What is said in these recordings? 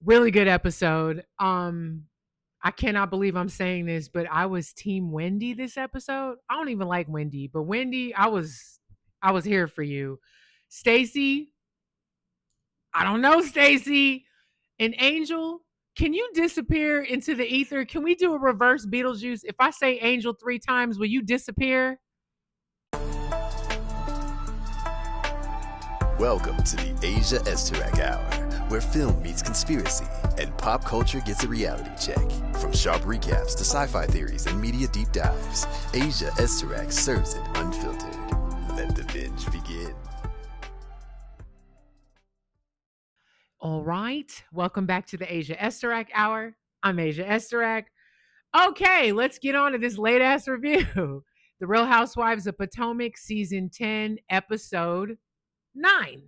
Really good episode. I cannot believe I'm saying this, but I was team Wendy this episode. I don't even like Wendy, but Wendy, I was here for you. Stacy, I don't know, Stacy. And Angel, can you disappear into the ether? Can we do a reverse Beetlejuice? If I say Angel 3 times, will you disappear? Welcome to the Asia Esterak Hour, where film meets conspiracy and pop culture gets a reality check. From sharp recaps to sci-fi theories and media deep dives, Asia Esterak serves it unfiltered. Let the binge begin. All right. Welcome back to the Asia Esterak Hour. I'm Asia Esterak. Okay, let's get on to this late ass review. The Real Housewives of Potomac, season 10, episode 9.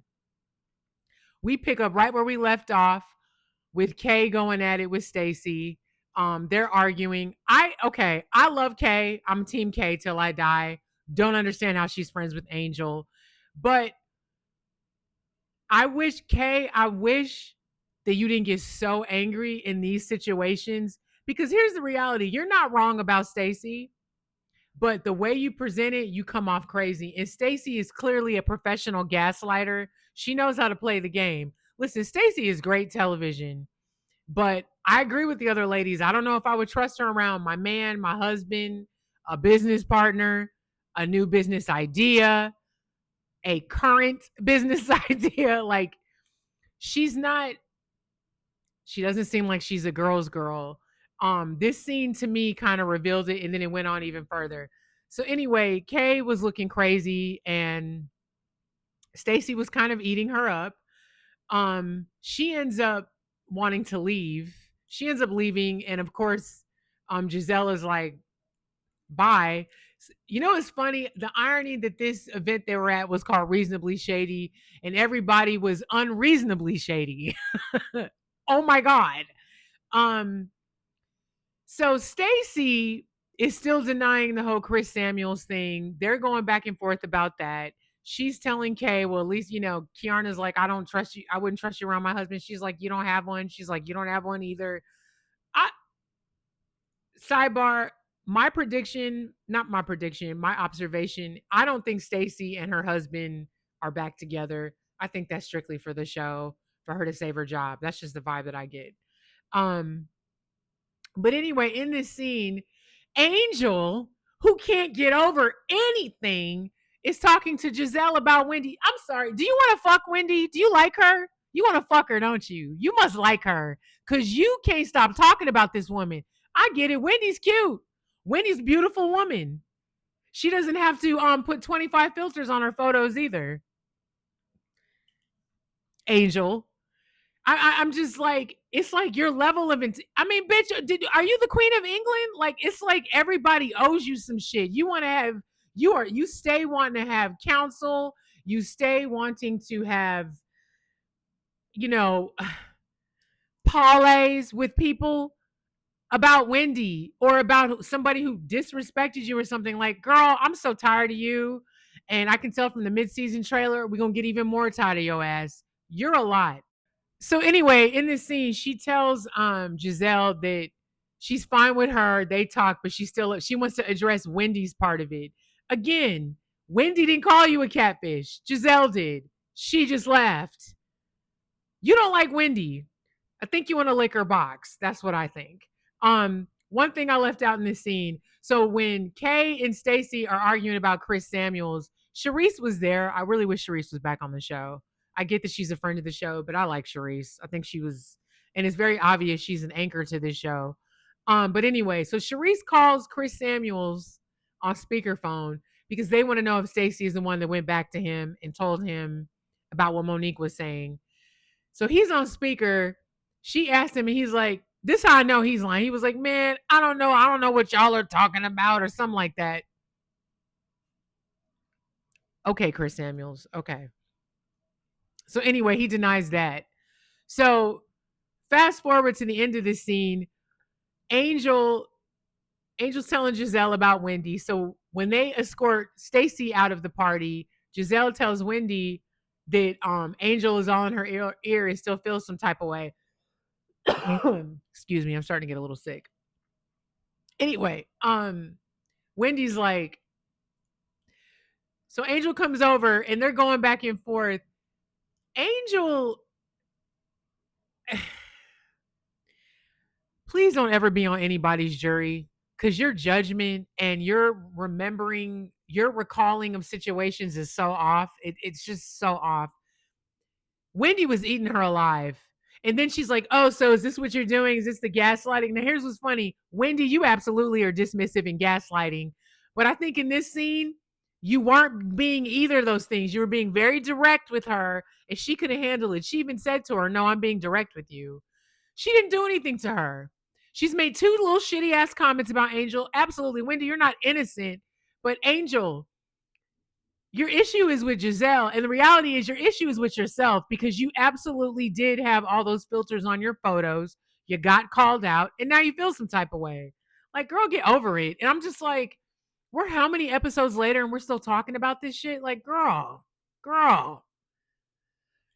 We pick up right where we left off with Kay going at it with Stacy. They're arguing. I love Kay. I'm team Kay till I die. Don't understand how she's friends with Angel. But I wish that you didn't get so angry in these situations because here's the reality. You're not wrong about Stacy, but the way you present it, you come off crazy. And Stacy is clearly a professional gaslighter. She knows how to play the game. Listen, Stacy is great television, but I agree with the other ladies. I don't know if I would trust her around my man, my husband, a business partner, a new business idea, a current business idea. Like, she's not, she doesn't seem like she's a girl's girl. This scene to me kind of revealed it, and then it went on even further. So anyway, Kay was looking crazy, and Stacy was kind of eating her up. She ends up wanting to leave. She ends up leaving, and of course, Giselle is like, "Bye." You know, it's funny. The irony that this event they were at was called Reasonably Shady, and everybody was unreasonably shady. Oh my god. Um, so Stacy is still denying the whole Chris Samuels thing. They're going back and forth about that. She's telling Kay, well, at least, Kiana's like, I don't trust you. I wouldn't trust you around my husband. She's like, you don't have one. She's like, you don't have one either. I Sidebar, not my prediction, my observation, I don't think Stacy and her husband are back together. I think that's strictly for the show, for her to save her job. That's just the vibe that I get. Um, But anyway, in this scene, Angel, who can't get over anything, is talking to Giselle about Wendy. I'm sorry. Do you want to fuck Wendy? Do you like her? You want to fuck her, don't you? You must like her because you can't stop talking about this woman. I get it. Wendy's cute. Wendy's a beautiful woman. She doesn't have to put 25 filters on her photos either. Angel. I'm just like, it's like your level of I mean, bitch, are you the queen of England? Like, it's like everybody owes you some shit. You stay wanting to have counsel. You stay wanting to have, you know, parlays with people about Wendy or about somebody who disrespected you or something. Like, girl, I'm so tired of you. And I can tell from the mid-season trailer, we're going to get even more tired of your ass. You're a lot. So anyway, in this scene, she tells Giselle that she's fine with her. They talk, but she wants to address Wendy's part of it. Again, Wendy didn't call you a catfish. Giselle did. She just laughed. You don't like Wendy. I think you want to lick her box. That's what I think. One thing I left out in this scene. So when Kay and Stacy are arguing about Chris Samuels, Charisse was there. I really wish Charisse was back on the show. I get that she's a friend of the show, but I like Charisse. I think she was, and it's very obvious she's an anchor to this show. But anyway, so Charisse calls Chris Samuels on speakerphone because they want to know if Stacy is the one that went back to him and told him about what Monique was saying. So he's on speaker. She asked him, and he's like, "This is how I know he's lying." He was like, "Man, I don't know. I don't know what y'all are talking about," or something like that. Okay, Chris Samuels. Okay. So anyway, he denies that. So fast forward to the end of this scene, Angel's telling Giselle about Wendy. So when they escort Stacy out of the party, Giselle tells Wendy that Angel is all in her ear and still feels some type of way. Excuse me, I'm starting to get a little sick. Anyway, Wendy's like, so Angel comes over and they're going back and forth. Angel, please don't ever be on anybody's jury because your judgment and your remembering, your recalling of situations is so off. It's just so off. Wendy was eating her alive. And then she's like, oh, so is this what you're doing? Is this the gaslighting? Now, here's what's funny. Wendy, you absolutely are dismissive and gaslighting. But I think in this scene, you weren't being either of those things. You were being very direct with her, and she could have handled it. She even said to her, no, I'm being direct with you. She didn't do anything to her. She's made two little shitty ass comments about Angel. Absolutely. Wendy, you're not innocent. But Angel, your issue is with Giselle, and the reality is your issue is with yourself because you absolutely did have all those filters on your photos. You got called out, and now you feel some type of way. Like, girl, get over it. And I'm just like, we're how many episodes later and we're still talking about this shit? Like, girl,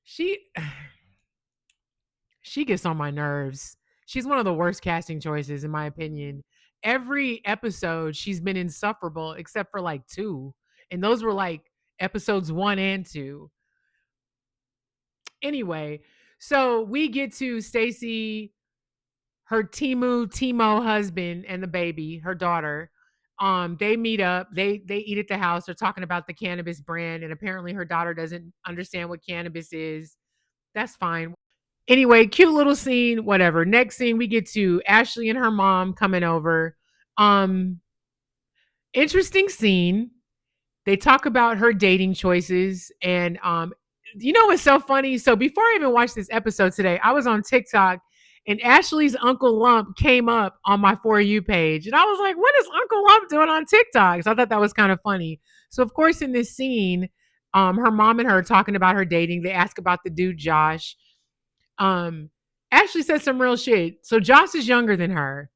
she she gets on my nerves. She's one of the worst casting choices, in my opinion. Every episode, she's been insufferable except for like two. And those were like episodes 1 and 2. Anyway, so we get to Stacy, her Timo husband, and the baby, her daughter. They meet up. They eat at the house. They're talking about the cannabis brand, and apparently her daughter doesn't understand what cannabis is. That's fine. Anyway, cute little scene, whatever. Next scene, we get to Ashley and her mom coming over. Um, Interesting scene. They talk about her dating choices, and you know what's so funny? So before I even watched this episode today, I was on TikTok, and Ashley's Uncle Lump came up on my For You page, and I was like, what is Uncle Lump doing on TikTok? So I thought that was kind of funny. So of course in this scene, her mom and her are talking about her dating. They ask about the dude Josh. um Ashley said some real shit. So Josh is younger than her,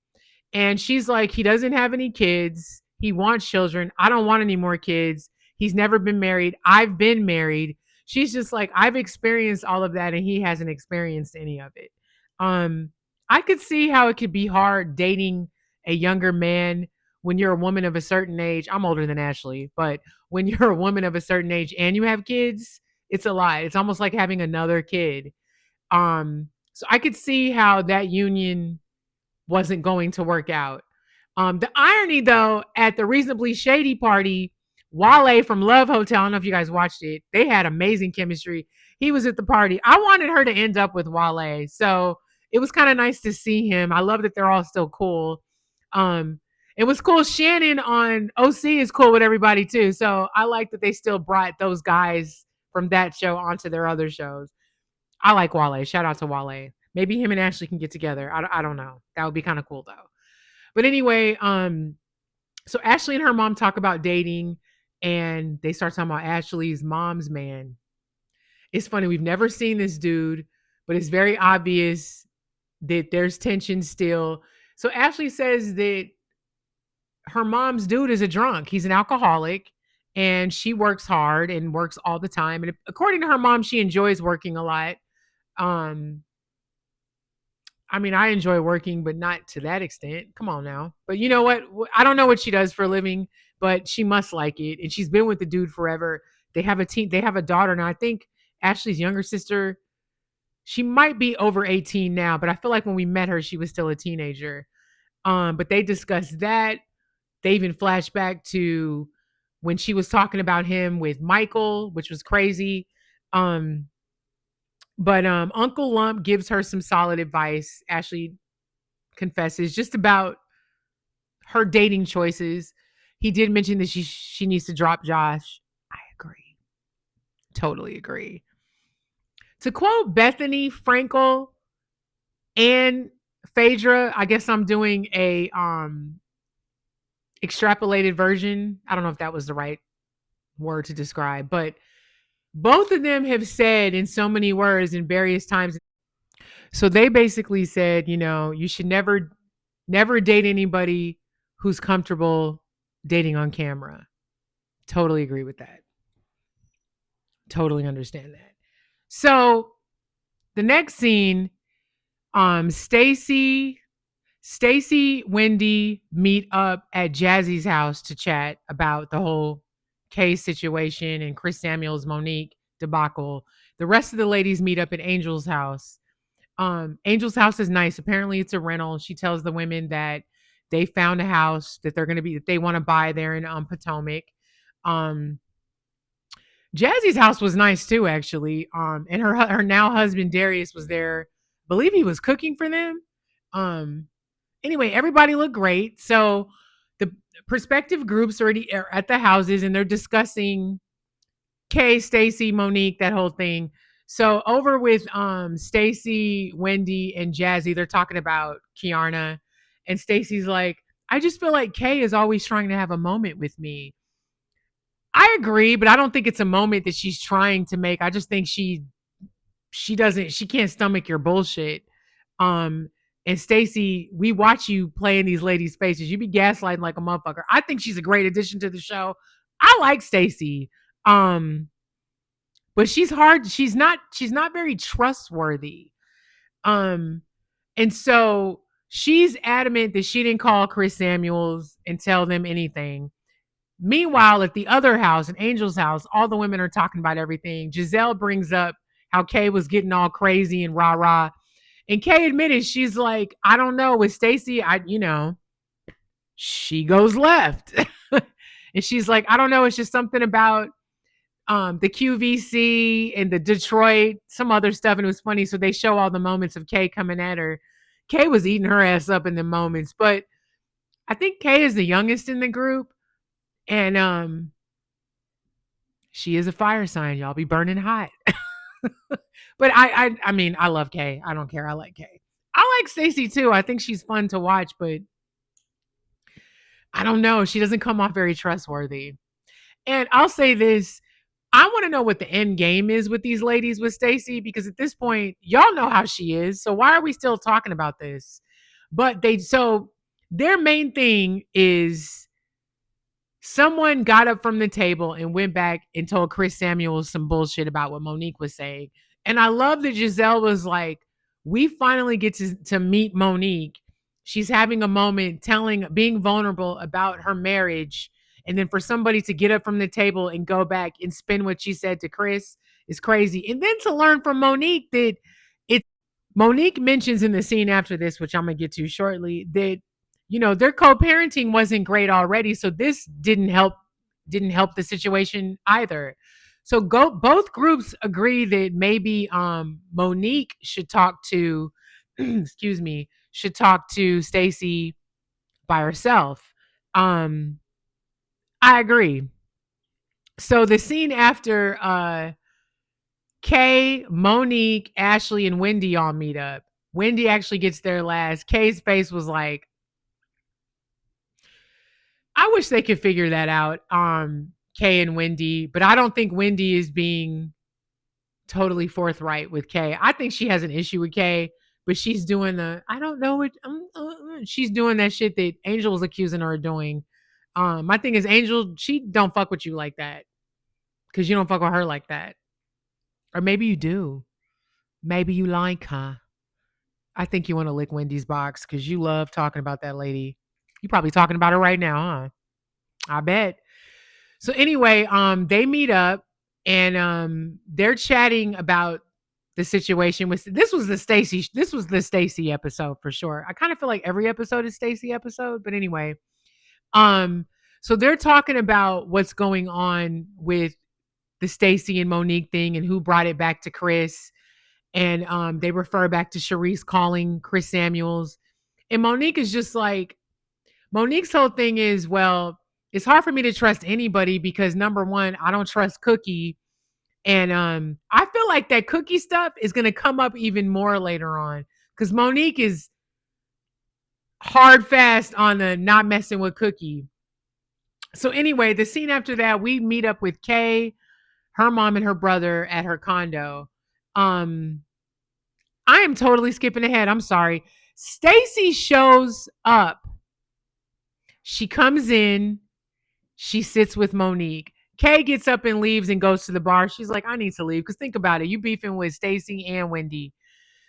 and she's like, he doesn't have any kids. He wants children. I don't want any more kids. He's never been married. I've been married. She's just like, I've experienced all of that and he hasn't experienced any of it. Um, I could see how it could be hard dating a younger man when you're a woman of a certain age. I'm older than Ashley, but when you're a woman of a certain age and you have kids, it's a lot. It's almost like having another kid. So I could see how that union wasn't going to work out. The irony, though, at the Reasonably Shady party, Wale from Love Hotel, I don't know if you guys watched it, they had amazing chemistry. He was at the party. I wanted her to end up with Wale. So it was kind of nice to see him. I love that they're all still cool. Um, it was cool. Shannon on OC is cool with everybody too. So I like that they still brought those guys from that show onto their other shows. I like Wale. Shout out to Wale. Maybe him and Ashley can get together. I don't know. That would be kind of cool though. But anyway, so Ashley and her mom talk about dating, and they start talking about Ashley's mom's man. It's funny, we've never seen this dude, but it's very obvious that there's tension still. So Ashley says that her mom's dude is a drunk. He's an alcoholic, and she works hard and works all the time. And according to her mom, she enjoys working a lot. Um, I mean, I enjoy working, but not to that extent. Come on now. But you know what? I don't know what she does for a living, but she must like it. And she's been with the dude forever. They have a teen, they have a daughter now. I think Ashley's younger sister, she might be over 18 now, but I feel like when we met her, she was still a teenager. But they discussed that. They even flashed back to when she was talking about him with Michael, which was crazy. Um, but Uncle Lump gives her some solid advice. Ashley confesses just about her dating choices. He did mention that she needs to drop Josh. I agree. Totally agree. To quote Bethany Frankel and Phaedra, I guess I'm doing a extrapolated version. I don't know if that was the right word to describe, but both of them have said in so many words in various times. So they basically said, you know, you should never date anybody who's comfortable dating on camera. Totally agree with that. Totally understand that. So the next scene, Stacy, Wendy meet up at Jazzy's house to chat about the whole case situation and Chris Samuels, Monique debacle. The rest of the ladies meet up at Angel's house. Angel's house is nice. Apparently, it's a rental. She tells the women that they found a house that they want to buy there in Potomac. Um, Jazzy's house was nice too, actually. And her now husband Darius was there. I believe he was cooking for them. Um, anyway, everybody looked great. So the prospective groups already are at the houses and they're discussing Kay, Stacy, Monique, that whole thing. So over with Stacy, Wendy, and Jazzy, they're talking about Kiarna. And Stacy's like, I just feel like Kay is always trying to have a moment with me. I agree, but I don't think it's a moment that she's trying to make. I just think she can't stomach your bullshit. Um and Stacy, we watch you play in these ladies' faces. You be gaslighting like a motherfucker. I think she's a great addition to the show. I like Stacy. Um but she's hard. She's not very trustworthy. Um and so she's adamant that she didn't call Chris Samuels and tell them anything. Meanwhile, at the other house, in Angel's house, all the women are talking about everything. Giselle brings up how Kay was getting all crazy and rah rah. And Kay admitted, she's like, I don't know, with Stacy, she goes left. And she's like, I don't know, it's just something about the QVC and the Detroit, some other stuff. And it was funny. So they show all the moments of Kay coming at her. Kay was eating her ass up in the moments. But I think Kay is the youngest in the group. And she is a fire sign. Y'all be burning hot. But I mean, I love Kay. I don't care. I like Kay. I like Stacy too. I think she's fun to watch, but I don't know. She doesn't come off very trustworthy. And I'll say this. I want to know what the end game is with these ladies with Stacy, because at this point, y'all know how she is. So why are we still talking about this? But their main thing is someone got up from the table and went back and told Chris Samuels some bullshit about what Monique was saying. And I love that Giselle was like, we finally get to meet Monique. She's having a moment being vulnerable about her marriage. And then for somebody to get up from the table and go back and spin what she said to Chris is crazy. And then to learn from Monique that Monique mentions in the scene after this, which I'm going to get to shortly, that their co-parenting wasn't great already, so this didn't help the situation either. So both groups agree that maybe Monique should talk to excuse me, should talk to Stacy by herself. Um I agree. So the scene after Kay, Monique, Ashley, and Wendy all meet up. Wendy actually gets there last. Kay's face was like, I wish they could figure that out, Kay and Wendy, but I don't think Wendy is being totally forthright with Kay. I think she has an issue with Kay, but she's doing I don't know what, she's doing that shit that Angel was accusing her of doing. My thing is, Angel, she don't fuck with you like that because you don't fuck with her like that. Or maybe you do. Maybe you like her. I think you want to lick Wendy's box because you love talking about that lady. You probably talking about her right now, huh? I bet. So anyway, they meet up and they're chatting about the situation with this was the Stacy episode for sure. I kind of feel like every episode is Stacy episode, but anyway. Um so they're talking about what's going on with the Stacy and Monique thing and who brought it back to Chris. And they refer back to Charisse calling Chris Samuels. And Monique is just like, Monique's whole thing is, well, it's hard for me to trust anybody because number one, I don't trust Cookie. And I feel like that Cookie stuff is going to come up even more later on because Monique is hard fast on the not messing with Cookie. So anyway, the scene after that, we meet up with Kay, her mom, and her brother at her condo. I am totally skipping ahead. I'm sorry. Stacy shows up. She comes in. She sits with Monique. Kay gets up and leaves and goes to the bar. She's like, I need to leave because think about it. You beefing with Stacy and Wendy.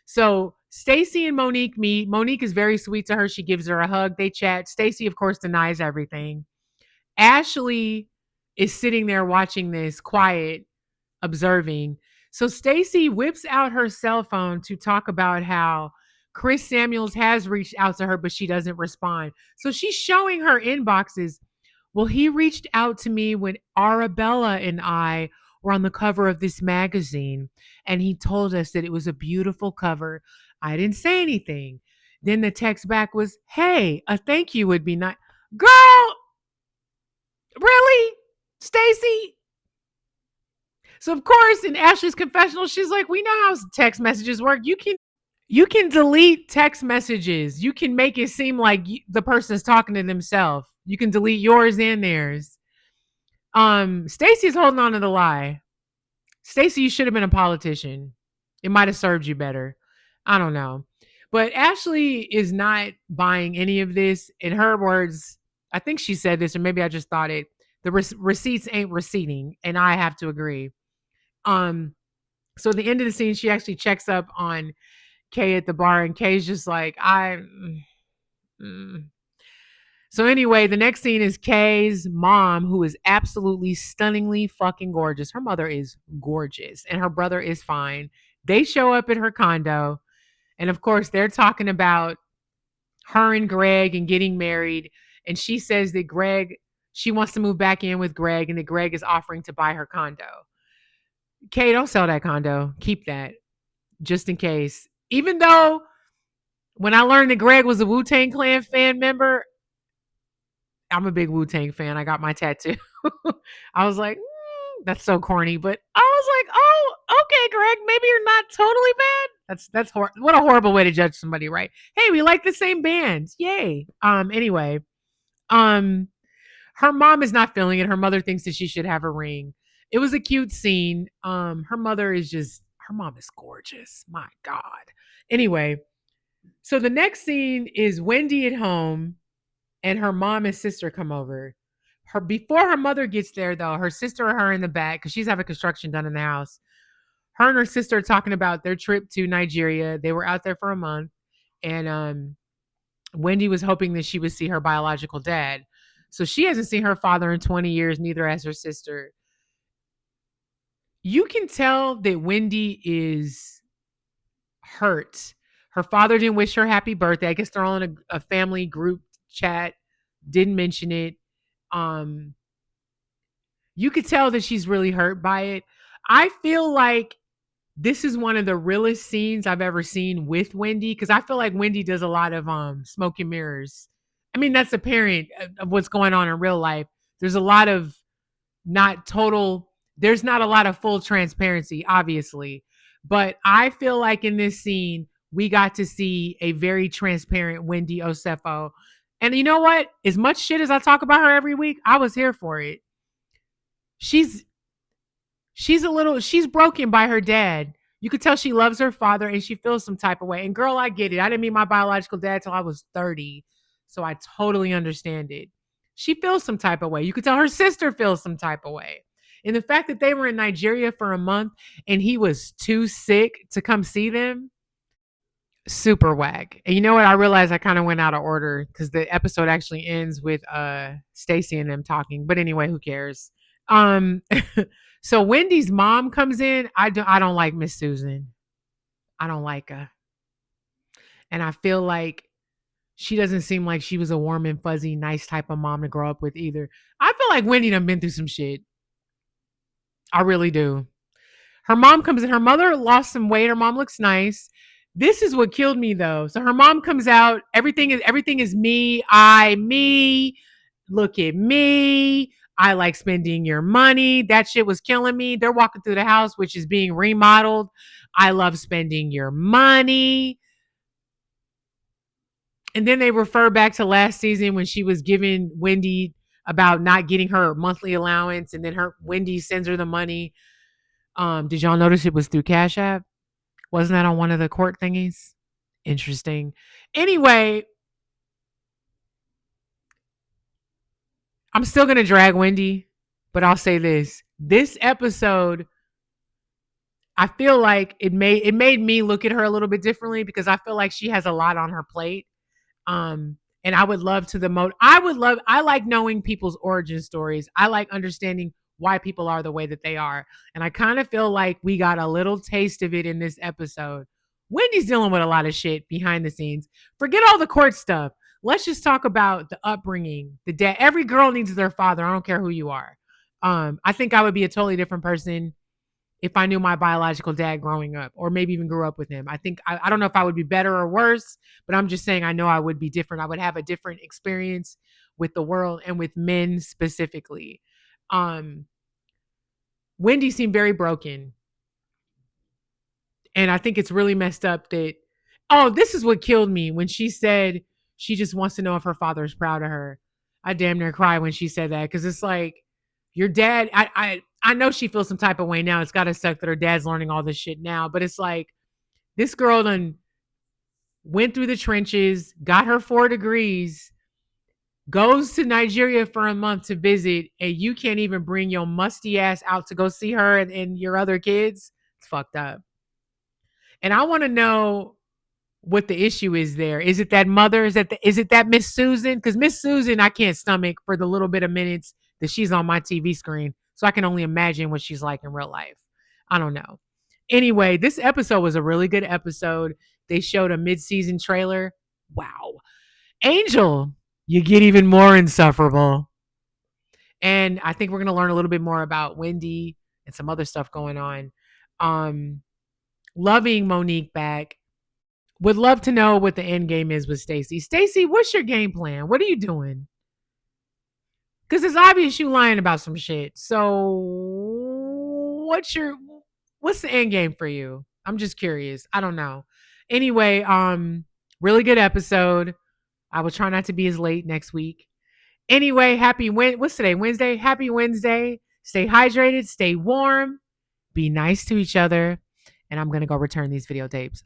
So Stacy and Monique meet. Monique is very sweet to her. She gives her a hug. They chat. Stacy, of course, denies everything. Ashley is sitting there watching this, quiet, observing. So Stacy whips out her cell phone to talk about how Chris Samuels has reached out to her, but she doesn't respond. So she's showing her inboxes. Well, he reached out to me when Arabella and I were on the cover of this magazine, and he told us that it was a beautiful cover. I didn't say anything. Then the text back was, "Hey, a thank you would be nice." Girl, really? Stacy? So of course, in Ashley's confessional, she's like, "We know how text messages work. You can delete text messages. You can make it seem like the person's talking to themselves. You can delete yours and theirs." Stacy's holding on to the lie. Stacy, you should have been a politician. It might have served you better. I don't know. But Ashley is not buying any of this. In her words, I think she said this, or maybe I just thought it. The receipts ain't receipting, and I have to agree. Um, so at the end of the scene, she actually checks up on Kay at the bar, and Kay's just like, mm. So anyway, the next scene is Kay's mom, who is absolutely stunningly fucking gorgeous. Her mother is gorgeous, and her brother is fine. They show up at her condo, and of course, they're talking about her and Greg and getting married. And she says that she wants to move back in with Greg, and that Greg is offering to buy her condo. Kay, don't sell that condo. Keep that just in case. Even though when I learned that Greg was a Wu-Tang Clan fan member, I'm a big Wu-Tang fan. I got my tattoo. I was like, that's so corny, but I was like, oh, okay, Greg, maybe you're not totally bad. What a horrible way to judge somebody, right? Hey, we like the same bands. Yay. Anyway, um her mom is not feeling it. Her mother thinks that she should have a ring. It was a cute scene. Her mom is gorgeous. My God. Anyway, so the next scene is Wendy at home and her mom and sister come over. Before her mother gets there, though, her sister and her in the back, because she's having construction done in the house. Her and her sister are talking about their trip to Nigeria. They were out there for a month, and Wendy was hoping that she would see her biological dad. So she hasn't seen her father in 20 years, neither has her sister. You can tell that Wendy is hurt. Her father didn't wish her happy birthday. I guess they're all in a family group chat, didn't mention it. You could tell that she's really hurt by it. I feel like this is one of the realest scenes I've ever seen with Wendy, because I feel like Wendy does a lot of smoke and mirrors. I mean, that's apparent of what's going on in real life. There's a lot of not total, there's not a lot of full transparency, obviously. But I feel like in this scene, we got to see a very transparent Wendy Osefo. And you know what? As much shit as I talk about her every week, I was here for it. She's she's broken by her dad. You could tell she loves her father and she feels some type of way. And girl, I get it. I didn't meet my biological dad till I was 30. So I totally understand it. She feels some type of way. You could tell her sister feels some type of way. And the fact that they were in Nigeria for a month and he was too sick to come see them, super whack. And you know what? I realized I kind of went out of order because the episode actually ends with Stacy and them talking. But anyway, who cares? Um so Wendy's mom comes in. I don't like Miss Susan. I don't like her. And I feel like she doesn't seem like she was a warm and fuzzy, nice type of mom to grow up with either. I feel like Wendy done been through some shit. I really do. Her mom comes in. Her mother lost some weight. Her mom looks nice. This is what killed me though. So her mom comes out. Everything is me. Look at me. I like spending your money. That shit was killing me. They're walking through the house, which is being remodeled. I love spending your money. And then they refer back to last season when she was giving Wendy about not getting her monthly allowance, and then Wendy sends her the money. Did y'all notice it was through Cash App? Wasn't that on one of the court thingies? Interesting. Anyway, I'm still gonna drag Wendy, but I'll say this. This episode, I feel like it made me look at her a little bit differently because I feel like she has a lot on her plate. And I would love to I like knowing people's origin stories. I like understanding why people are the way that they are. And I kind of feel like we got a little taste of it in this episode. Wendy's dealing with a lot of shit behind the scenes. Forget all the court stuff. Let's just talk about the upbringing. The dad. Every girl needs their father. I don't care who you are. I think I would be a totally different person if I knew my biological dad growing up, or maybe even grew up with him. I don't know if I would be better or worse, but I'm just saying I know I would be different. I would have a different experience with the world and with men specifically. Um, Wendy seemed very broken. And I think it's really messed up that, oh, this is what killed me when she said she just wants to know if her father is proud of her. I damn near cried when she said that because it's like your dad. I know she feels some type of way now. It's got to suck that her dad's learning all this shit now, but it's like this girl done went through the trenches, got her 4 degrees, goes to Nigeria for a month to visit, and you can't even bring your musty ass out to go see her and your other kids. It's fucked up. And I want to know what the issue is there. Is it that mother? Is it that Miss Susan? Because Miss Susan, I can't stomach for the little bit of minutes that she's on my TV screen. So I can only imagine what she's like in real life. I don't know. Anyway, this episode was a really good episode. They showed a mid-season trailer. Wow. Angel, you get even more insufferable. And I think we're going to learn a little bit more about Wendy and some other stuff going on. Loving Monique back. Would love to know what the end game is with Stacey. Stacey, what's your game plan? What are you doing? Because it's obvious you lying about some shit. So what's the end game for you? I'm just curious. I don't know. Anyway, really good episode. I will try not to be as late next week. Anyway, what's today? Wednesday. Happy Wednesday. Stay hydrated, stay warm, be nice to each other, and I'm gonna go return these videotapes.